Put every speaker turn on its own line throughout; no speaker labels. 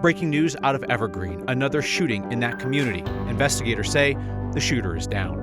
Breaking news out of Evergreen, another shooting in that community. Investigators say the shooter is down.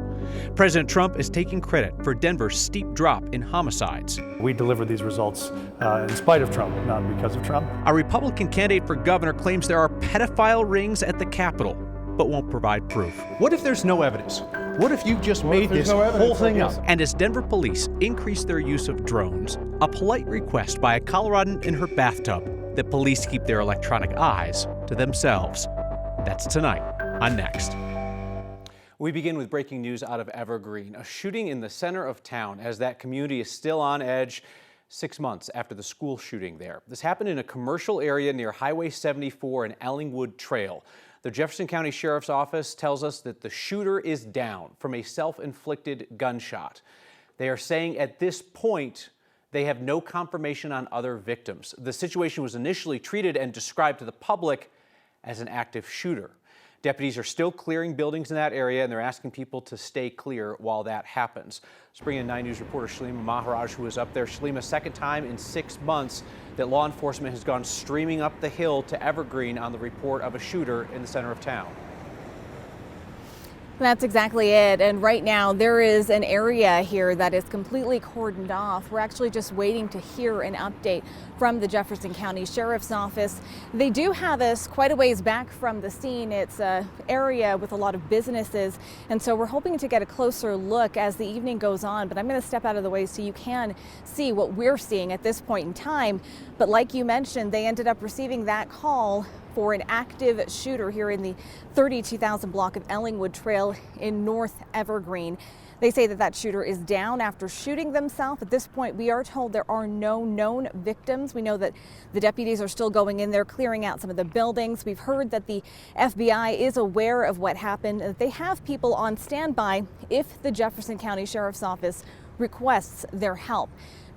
President Trump is taking credit for Denver's steep drop in homicides.
We delivered these results in spite of Trump, not because of Trump.
A Republican candidate for governor claims there are pedophile rings at the Capitol, but won't provide proof.
What if there's no evidence? What if you just made this whole thing up?
And as Denver police increase their use of drones, a polite request by a Coloradan in her bathtub that police keep their electronic eyes to themselves. That's tonight on Next. We begin with breaking news out of Evergreen, a shooting in the center of town as that community is still on edge 6 months after the school shooting there. This happened in a commercial area near Highway 74 and Ellingwood Trail. The Jefferson County Sheriff's Office tells us that the shooter is down from a self-inflicted gunshot. They are saying at this point they have no confirmation on other victims. The situation was initially treated and described to the public as an active shooter. Deputies are still clearing buildings in that area, and they're asking people to stay clear while that happens. Let's bring in 9 News reporter Shalima Maharaj, who is up there. Shalima, second time in 6 months that law enforcement has gone streaming up the hill to Evergreen on the report of a shooter in the center of town.
That's exactly it. And right now there is an area here that is completely cordoned off. We're actually just waiting to hear an update from the Jefferson County Sheriff's Office. They do have us quite a ways back from the scene. It's an area with a lot of businesses. And so we're hoping to get a closer look as the evening goes on. But I'm going to step out of the way so you can see what we're seeing at this point in time. But like you mentioned, they ended up receiving that call for an active shooter here in the 32,000 block of Ellingwood Trail in North Evergreen. They say that that shooter is down after shooting themselves. At this point, we are told there are no known victims. We know that the deputies are still going in there, clearing out some of the buildings. We've heard that the FBI is aware of what happened, and that they have people on standby if the Jefferson County Sheriff's Office requests their help.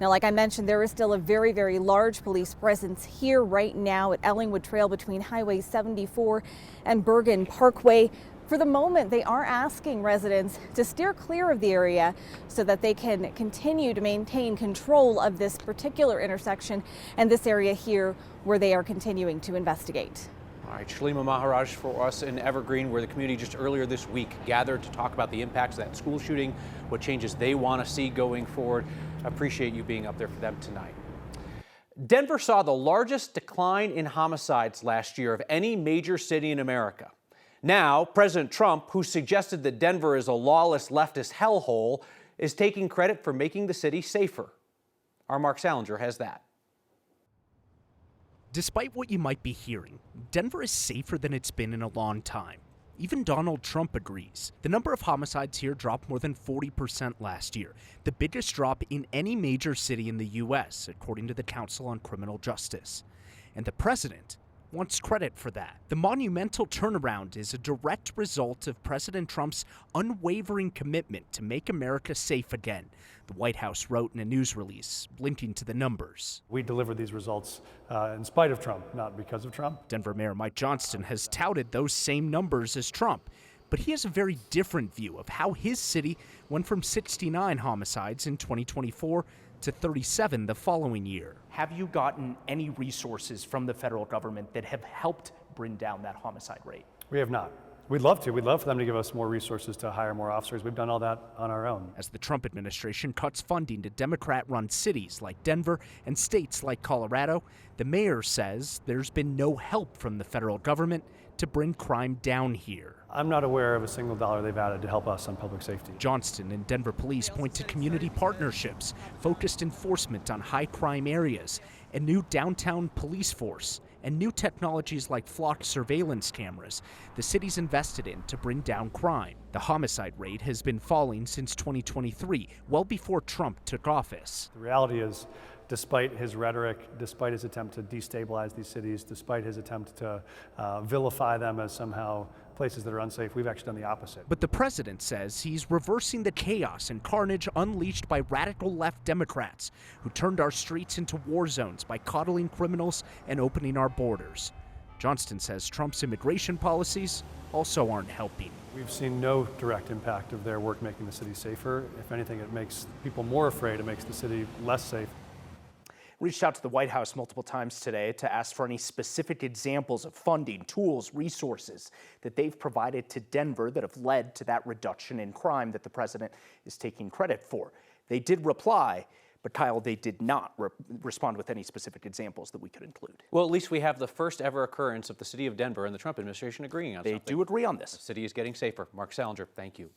Now, like I mentioned, there is still a very, very large police presence here right now at Ellingwood Trail between Highway 74 and Bergen Parkway. For the moment, they are asking residents to steer clear of the area so that they can continue to maintain control of this particular intersection and this area here where they are continuing to investigate.
All right, Shalima Maharaj for us in Evergreen, where the community just earlier this week gathered to talk about the impacts of that school shooting, what changes they want to see going forward. I appreciate you being up there for them tonight. Denver saw the largest decline in homicides last year of any major city in America. Now, President Trump, who suggested that Denver is a lawless leftist hellhole, is taking credit for making the city safer. Our Mark Salinger has that.
Despite what you might be hearing, Denver is safer than it's been in a long time. Even Donald Trump agrees. The number of homicides here dropped more than 40% last year, the biggest drop in any major city in the U.S., according to the Council on Criminal Justice. And the president wants credit for that. The monumental turnaround is a direct result of President Trump's unwavering commitment to make America safe again, the White House wrote in a news release, linking to the numbers.
We delivered these results in spite of Trump, not because of Trump.
Denver Mayor Mike Johnston has touted those same numbers as Trump, but he has a very different view of how his city went from 69 homicides in 2024 to 37 the following year. Have you gotten any resources from the federal government that have helped bring down that homicide rate?
We have not. We'd love to. We'd love for them to give us more resources to hire more officers. We've done all that on our own.
As the Trump administration cuts funding to Democrat-run cities like Denver and states like Colorado, the mayor says there's been no help from the federal government to bring crime down here.
I'm not aware of a single dollar they've added to help us on public safety.
Johnston and Denver police point to community partnerships, focused enforcement on high crime areas, a new downtown police force, and new technologies like flocked surveillance cameras the city's invested in to bring down crime. The homicide rate has been falling since 2023, well before Trump took office.
The reality is, despite his rhetoric, despite his attempt to destabilize these cities, despite his attempt to vilify them as somehow places that are unsafe, we've actually done the opposite.
But the president says he's reversing the chaos and carnage unleashed by radical left Democrats who turned our streets into war zones by coddling criminals and opening our borders. Johnston says Trump's immigration policies also aren't helping.
We've seen no direct impact of their work making the city safer. If anything, it makes people more afraid. It makes the city less safe.
reached out to the White House multiple times today to ask for any specific examples of funding, tools, resources that they've provided to Denver that have led to that reduction in crime that the president is taking credit for. They did reply, but Kyle, they did not respond with any specific examples that we could include.
Well, at least we have the first ever occurrence of the city of Denver and the Trump administration agreeing on something.
They do agree on this.
The city is getting safer. Mark Salinger, thank you.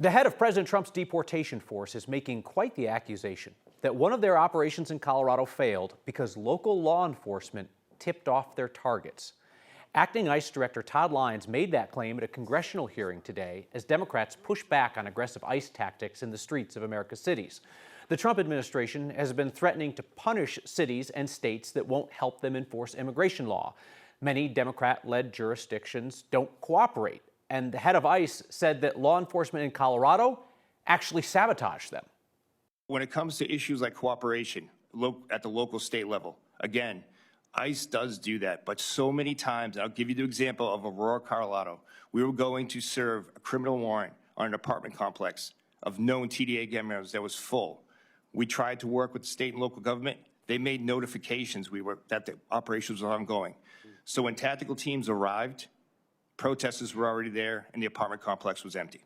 The head of President Trump's deportation force is making quite the accusation that one of their operations in Colorado failed because local law enforcement tipped off their targets. Acting ICE Director Todd Lyons made that claim at a congressional hearing today as Democrats push back on aggressive ICE tactics in the streets of America's cities. The Trump administration has been threatening to punish cities and states that won't help them enforce immigration law. Many Democrat-led jurisdictions don't cooperate. And the head of ICE said that law enforcement in Colorado actually sabotaged them.
When it comes to issues like cooperation at the local state level, again, ICE does do that, but so many times, and I'll give you the example of Aurora, Colorado. We were going to serve a criminal warrant on an apartment complex of known TDA gang members that was full. We tried to work with the state and local government. They made notifications that the operations were ongoing. So when tactical teams arrived, protesters were already there, and the apartment complex was empty.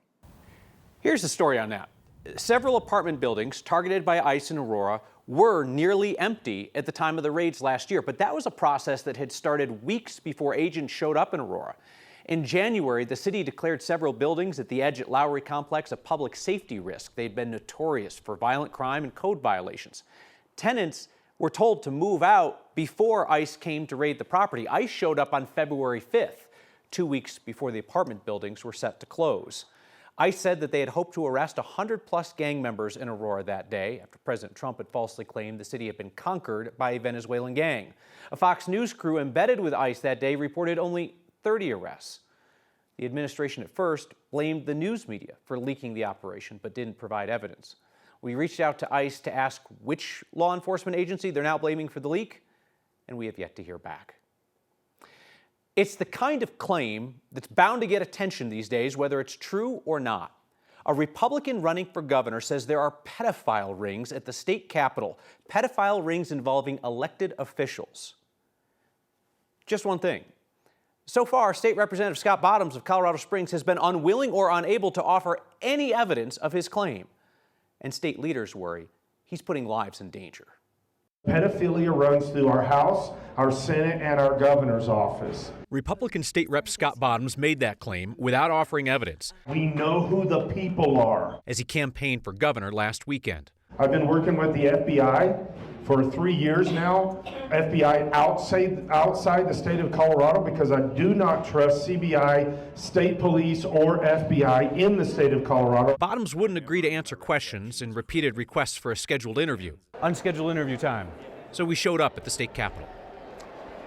Here's the story on that. Several apartment buildings targeted by ICE in Aurora were nearly empty at the time of the raids last year, but that was a process that had started weeks before agents showed up in Aurora. In January, the city declared several buildings at the Edge at Lowry complex a public safety risk. They'd been notorious for violent crime and code violations. Tenants were told to move out before ICE came to raid the property. ICE showed up on February 5th, 2 weeks before the apartment buildings were set to close. ICE said that they had hoped to arrest 100-plus gang members in Aurora that day after President Trump had falsely claimed the city had been conquered by a Venezuelan gang. A Fox News crew embedded with ICE that day reported only 30 arrests. The administration at first blamed the news media for leaking the operation, but didn't provide evidence. We reached out to ICE to ask which law enforcement agency they're now blaming for the leak, and we have yet to hear back. It's the kind of claim that's bound to get attention these days, whether it's true or not. A Republican running for governor says there are pedophile rings at the state capitol, pedophile rings involving elected officials. Just one thing. So far, State Representative Scott Bottoms of Colorado Springs has been unwilling or unable to offer any evidence of his claim. And state leaders worry he's putting lives in danger.
Pedophilia runs through our House, our Senate, and our governor's office.
Republican State Rep Scott Bottoms made that claim without offering evidence.
We know who the people are.
As he campaigned for governor last weekend.
I've been working with the FBI for 3 years now. FBI outside the state of Colorado because I do not trust CBI, state police, or FBI in the state of Colorado.
Bottoms wouldn't agree to answer questions and repeated requests for a scheduled interview.
Unscheduled interview time.
So we showed up at the state capitol.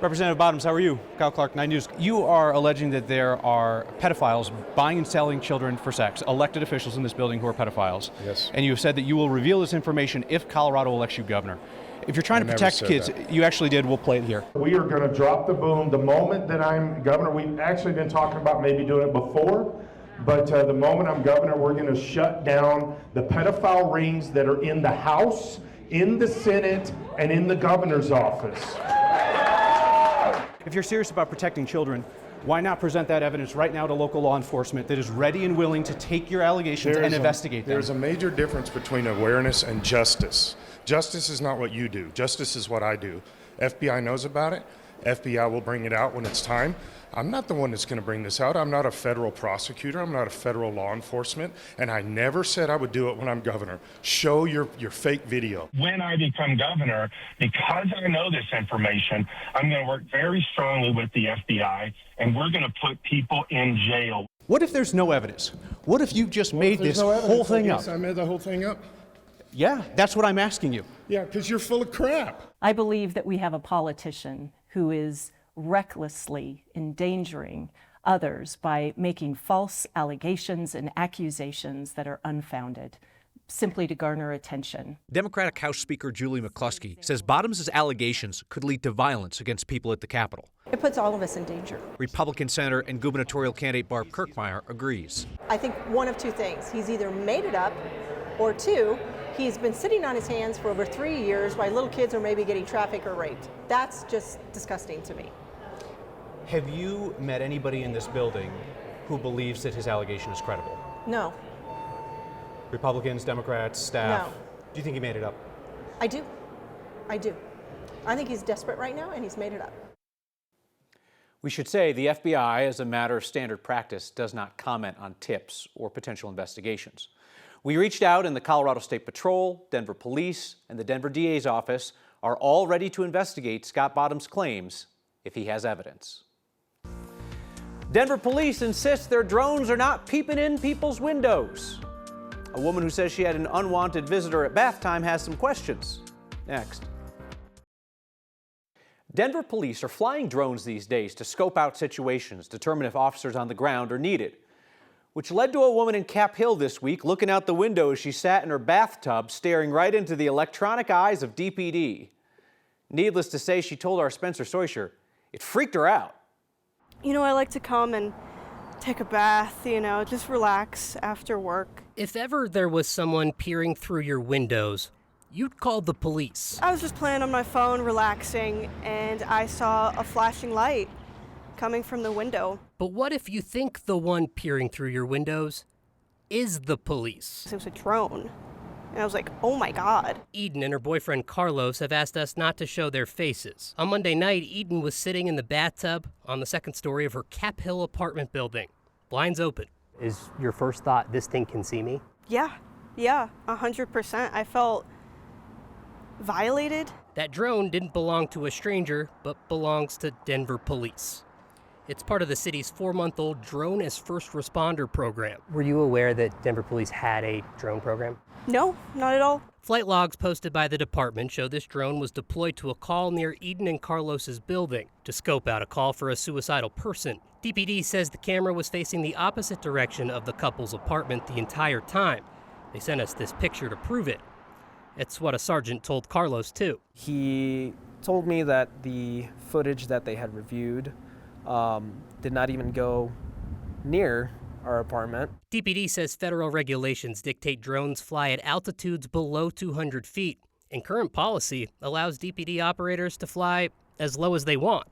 Representative Bottoms, how are you? Kyle Clark, 9 News. You are alleging that there are pedophiles buying and selling children for sex, elected officials in this building who are pedophiles.
Yes.
And you have said that you will reveal this information if Colorado elects you governor. If you're trying to protect kids, you actually did. We'll play it here.
We are going to drop the boom the moment that I'm governor. We've actually been talking about maybe doing it before, but the moment I'm governor, we're going to shut down the pedophile rings that are in the House, in the Senate, and in the governor's office.
If you're serious about protecting children, why not present that evidence right now to local law enforcement that is ready and willing to take your allegations and investigate them?
There's a major difference between awareness and justice. Justice is not what you do. Justice is what I do. FBI knows about it. FBI will bring it out when it's time. I'm not the one that's going to bring this out. I'm not a federal prosecutor. I'm not a federal law enforcement. And I never said I would do it when I'm governor. Show your fake video.
When I become governor, because I know this information, I'm going to work very strongly with the FBI, and we're going to put people in jail.
What if there's no evidence? What if you just made this whole thing up?
I made the whole thing up.
Yeah, that's what I'm asking you.
Yeah, because you're full of crap.
I believe that we have a politician who is recklessly endangering others by making false allegations and accusations that are unfounded, simply to garner attention.
Democratic House Speaker Julie McCluskey says Bottoms' allegations could lead to violence against people at the Capitol.
It puts all of us in danger.
Republican Senator and gubernatorial candidate Barb Kirkmeyer agrees.
I think one of two things. He's either made it up, or two, He's been sitting on his hands for over 3 years while little kids are maybe getting trafficked or raped. That's just disgusting to me.
Have you met anybody in this building who believes that his allegation is credible?
No.
Republicans, Democrats, staff?
No.
Do you think he made it up?
I do. I do. I think he's desperate right now, and he's made it up.
We should say the FBI, as a matter of standard practice, does not comment on tips or potential investigations. We reached out, and the Colorado State Patrol, Denver Police, and the Denver DA's office are all ready to investigate Scott Bottom's claims if he has evidence. Denver police insist their drones are not peeping in people's windows. A woman who says she had an unwanted visitor at bath time has some questions. Next. Denver police are flying drones these days to scope out situations, determine if officers on the ground are needed, which led to a woman in Cap Hill this week looking out the window as she sat in her bathtub, staring right into the electronic eyes of DPD. Needless to say, she told our Spencer Soysher it freaked her out.
You know, I like to come and take a bath, just relax after work.
If ever there was someone peering through your windows, you'd call the police.
I was just playing on my phone, relaxing, and I saw a flashing light coming from the window.
But what if you think the one peering through your windows is the police?
It was a drone. And I was like, oh my God.
Eden and her boyfriend Carlos have asked us not to show their faces. On Monday night, Eden was sitting in the bathtub on the second story of her Cap Hill apartment building. Blinds open.
Is your first thought, this thing can see me?
Yeah, 100%. I felt violated.
That drone didn't belong to a stranger, but belongs to Denver police. It's part of the city's 4-month-old Drone as First Responder program.
Were you aware that Denver police had a drone program?
No, not at all.
Flight logs posted by the department show this drone was deployed to a call near Eden and Carlos's building to scope out a call for a suicidal person. DPD says the camera was facing the opposite direction of the couple's apartment the entire time. They sent us this picture to prove it. It's what a sergeant told Carlos, too.
He told me that the footage that they had reviewed did not even go near our apartment.
DPD says federal regulations dictate drones fly at altitudes below 200 feet, and current policy allows DPD operators to fly as low as they want.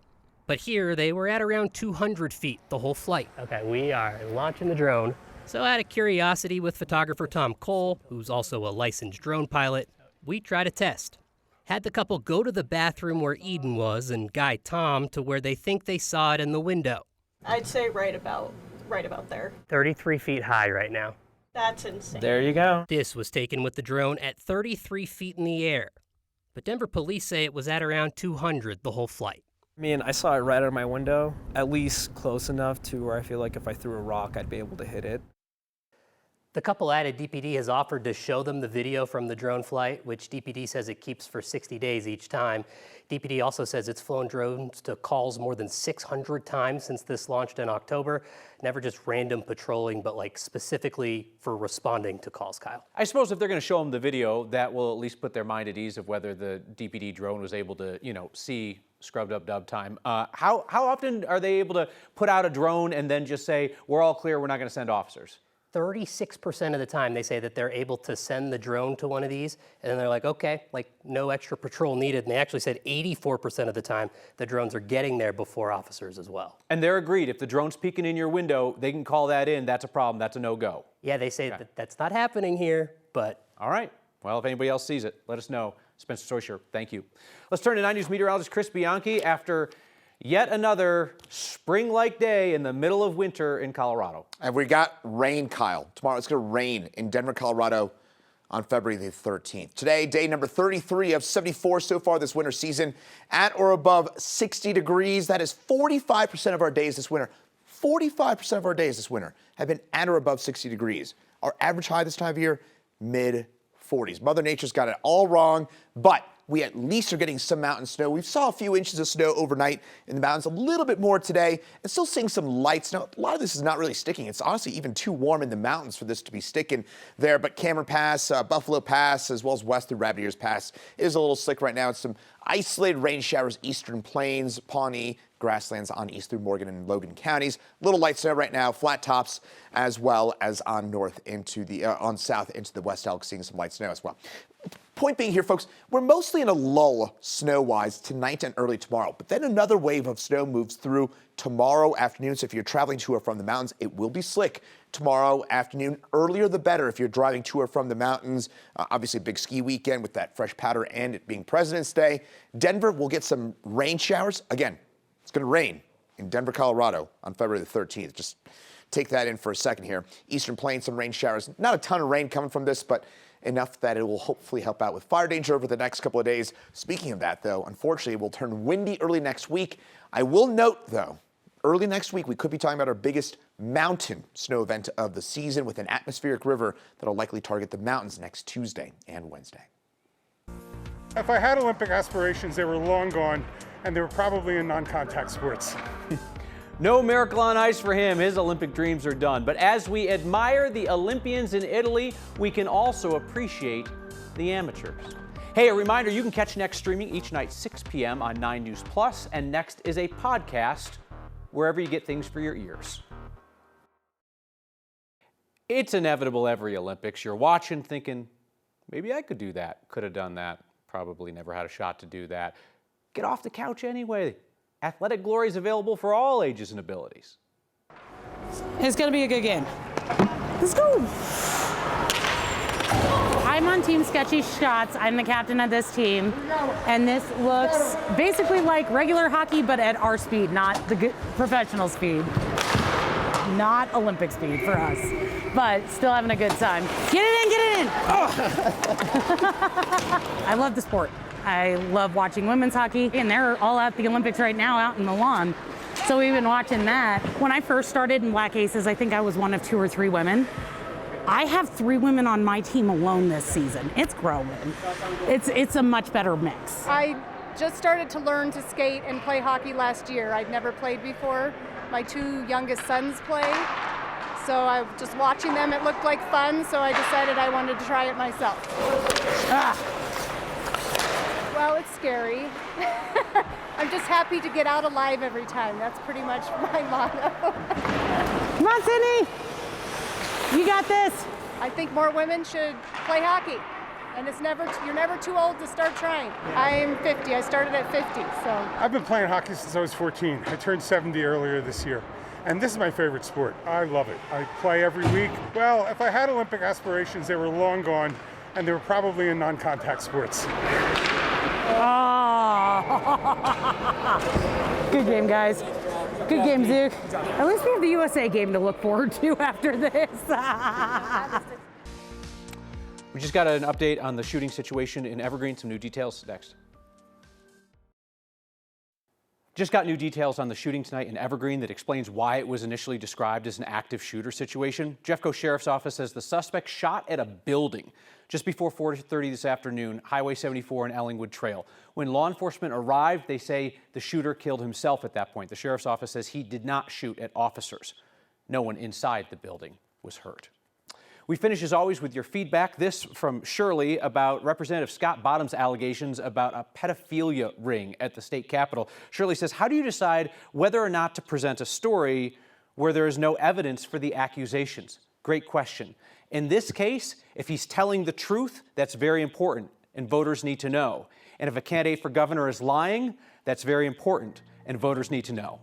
But here, they were at around 200 feet the whole flight.
Okay, we are launching the drone.
So out of curiosity with photographer Tom Cole, who's also a licensed drone pilot, we tried a test. Had the couple go to the bathroom where Eden was and guide Tom to where they think they saw it in the window.
I'd say right about there.
33 feet high right now.
That's insane.
There you go.
This was taken with the drone at 33 feet in the air. But Denver police say it was at around 200 the whole flight.
I mean, I saw it right out of my window, at least close enough to where I feel like if I threw a rock, I'd be able to hit it.
The couple added DPD has offered to show them the video from the drone flight, which DPD says it keeps for 60 days each time. DPD also says it's flown drones to calls more than 600 times since this launched in October. Never just random patrolling, but like specifically for responding to calls, Kyle.
I suppose if they're going to show them the video, that will at least put their mind at ease of whether the DPD drone was able to, see scrubbed up dub time. How often are they able to put out a drone and then just say, we're all clear, we're not going to send officers?
36% of the time they say that they're able to send the drone to one of these, and then they're like, okay, like no extra patrol needed. And they actually said 84% of the time the drones are getting there before officers as well.
And they're agreed. If the drone's peeking in your window, they can call that in. That's a problem. That's a no-go.
Yeah, they say that that's not happening here, but...
All right. Well, if anybody else sees it, let us know. Spencer Soysher, thank you. Let's turn to 9 News meteorologist Chris Bianchi after yet another spring-like day in the middle of winter in Colorado.
And we got rain, Kyle. Tomorrow it's going to rain in Denver, Colorado on February the 13th. Today, day number 33 of 74 so far this winter season, at or above 60 degrees. That is 45% of our days this winter. 45% of our days this winter have been at or above 60 degrees. Our average high this time of year, mid-40s. Mother Nature's got it all wrong, but we at least are getting some mountain snow. We saw a few inches of snow overnight in the mountains, a little bit more today, and still seeing some light snow. A lot of this is not really sticking. It's honestly even too warm in the mountains for this to be sticking there. But Cameron Pass, Buffalo Pass, as well as west through Rabbit Ears Pass is a little slick right now. It's some isolated rain showers, eastern plains, Pawnee, grasslands on east through Morgan and Logan counties. Little light snow right now, flat tops, as well as on north into the on south into the West Elk, seeing some light snow as well. Point being here, folks, we're mostly in a lull snow-wise tonight and early tomorrow, but then another wave of snow moves through tomorrow afternoon. So if you're traveling to or from the mountains, it will be slick tomorrow afternoon. Earlier the better if you're driving to or from the mountains. Obviously a big ski weekend with that fresh powder and it being President's Day. Denver will get some rain showers. Again, it's going to rain in Denver, Colorado on February the 13th. Just take that in for a second here. Eastern Plains, some rain showers. Not a ton of rain coming from this, but enough that it will hopefully help out with fire danger over the next couple of days. Speaking of that, though, unfortunately, it will turn windy early next week. I will note, though, early next week, we could be talking about our biggest mountain snow event of the season with an atmospheric river that will likely target the mountains next Tuesday and Wednesday.
If I had Olympic aspirations, they were long gone, and they were probably in non-contact sports.
No miracle on ice for him. His Olympic dreams are done. But as we admire the Olympians in Italy, we can also appreciate the amateurs. Hey, a reminder, you can catch Next streaming each night, 6 p.m. on 9 News Plus, and Next is a podcast wherever you get things for your ears. It's inevitable every Olympics. You're watching thinking, maybe I could do that. Could have done that. Probably never had a shot to do that. Get off the couch anyway. Athletic Glory is available for all ages and abilities.
It's going to be a good game. Let's go. I'm on Team Sketchy Shots. I'm the captain of this team. And this looks basically like regular hockey, but at our speed, not the professional speed. Not Olympic speed for us, but still having a good time. Get it in, get it in. Oh. I love the sport. I love watching women's hockey, and they're all at the Olympics right now out in the lawn. So we've been watching that. When I first started in Black Aces, I think I was one of 2 or 3 women. I have 3 women on my team alone this season. It's growing. It's a much better mix.
I just started to learn to skate and play hockey last year. I'd never played before. My 2 youngest sons play. So I was just watching them. It looked like fun, so I decided I wanted to try it myself. Well, it's scary. I'm just happy to get out alive every time. That's pretty much my motto.
Come on, Sydney. You got this.
I think more women should play hockey. And you're never too old to start trying. I'm 50. I started at 50, so.
I've been playing hockey since I was 14. I turned 70 earlier this year. And this is my favorite sport. I love it. I play every week. Well, if I had Olympic aspirations, they were long gone, and they were probably in non-contact sports.
Good game, guys. Good game, Duke. At least we have the USA game to look forward to after this.
We just got an update on the shooting situation in Evergreen. Some new details next. Just got new details on the shooting tonight in Evergreen that explains why it was initially described as an active shooter situation. Jeffco Sheriff's Office says the suspect shot at a building just before 4:30 this afternoon, Highway 74 and Ellingwood Trail. When law enforcement arrived, they say the shooter killed himself at that point. The Sheriff's Office says he did not shoot at officers. No one inside the building was hurt. We finish, as always, with your feedback. This from Shirley about Representative Scott Bottom's allegations about a pedophilia ring at the state capitol. Shirley says, how do you decide whether or not to present a story where there is no evidence for the accusations? Great question. In this case, if he's telling the truth, that's very important, and voters need to know. And if a candidate for governor is lying, that's very important, and voters need to know.